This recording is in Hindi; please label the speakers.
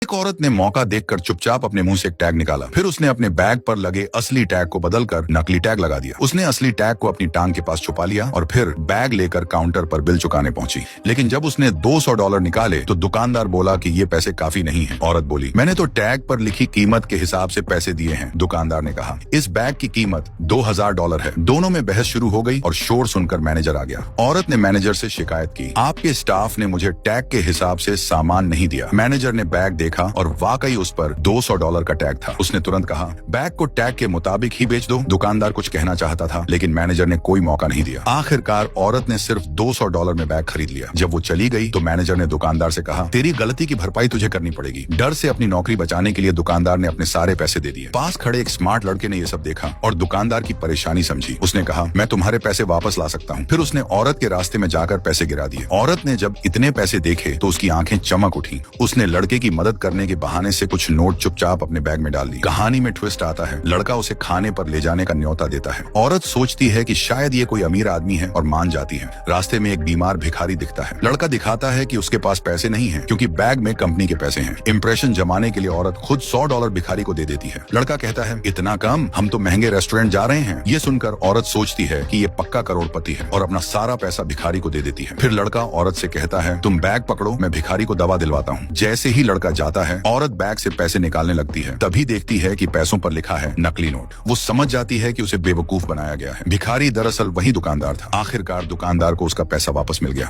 Speaker 1: एक औरत ने मौका देखकर चुपचाप अपने मुंह से एक टैग निकाला। फिर उसने अपने बैग पर लगे असली टैग को बदलकर नकली टैग लगा दिया। उसने असली टैग को अपनी टांग के पास छुपा लिया और फिर बैग लेकर काउंटर पर बिल चुकाने पहुंची। लेकिन जब उसने $200 निकाले तो दुकानदार बोला कि ये पैसे काफी नहीं हैं। औरत बोली, मैंने तो टैग पर लिखी कीमत के हिसाब से पैसे दिए हैं। दुकानदार ने कहा, इस बैग की कीमत $2000 है। दोनों में बहस शुरू हो गई और शोर सुनकर मैनेजर आ गया। औरत ने मैनेजर से शिकायत की, आपके स्टाफ ने मुझे टैग के हिसाब से सामान नहीं दिया। मैनेजर ने बैग देखा और वाकई उस पर $200 का टैग था। उसने तुरंत कहा, बैग को टैग के मुताबिक ही बेच दो। दुकानदार कुछ कहना चाहता था लेकिन मैनेजर ने कोई मौका नहीं दिया। आखिरकार औरत ने सिर्फ $200 में बैग खरीद लिया। जब वो चली गई तो मैनेजर ने दुकानदार से कहा, तेरी गलती की भरपाई तुझे करनी पड़ेगी। डर से अपनी नौकरी बचाने के लिए दुकानदार ने अपने सारे पैसे दे दिए। पास खड़े एक स्मार्ट लड़के ने ये सब देखा और दुकानदार की परेशानी समझी। उसने कहा, मैं तुम्हारे पैसे वापस ला सकता हूँ। फिर उसने औरत के रास्ते में जाकर पैसे गिरा दिए। औरत ने जब इतने पैसे देखे तो उसकी आंखें चमक उठी। उसने लड़के की मदद करने के बहाने से कुछ नोट चुपचाप अपने बैग में डाल दी। कहानी में ट्विस्ट आता है, लड़का उसे खाने पर ले जाने का न्योता देता है। औरत सोचती है कि शायद ये कोई अमीर आदमी है और मान जाती है। रास्ते में एक बीमार भिखारी दिखता है। लड़का दिखाता है कि उसके पास पैसे नहीं है क्योंकि बैग में कंपनी के पैसे हैं। इंप्रेशन जमाने के लिए औरत खुद $100 भिखारी को दे देती है। लड़का कहता है, इतना कम, हम तो महंगे रेस्टोरेंट जा रहे हैं। ये सुनकर औरत सोचती है कि ये पक्का करोड़पति है और अपना सारा पैसा भिखारी को दे देती है। फिर लड़का औरत से कहता है, तुम बैग पकड़ो, मैं भिखारी को दवा दिलवाता हूँ। जैसे ही लड़का जाता है, औरत बैग से पैसे निकालने लगती है। तभी देखती है कि पैसों पर लिखा है नकली नोट। वो समझ जाती है कि उसे बेवकूफ बनाया गया है। भिखारी दरअसल वही दुकानदार था। आखिरकार दुकानदार को उसका पैसा वापस मिल गया।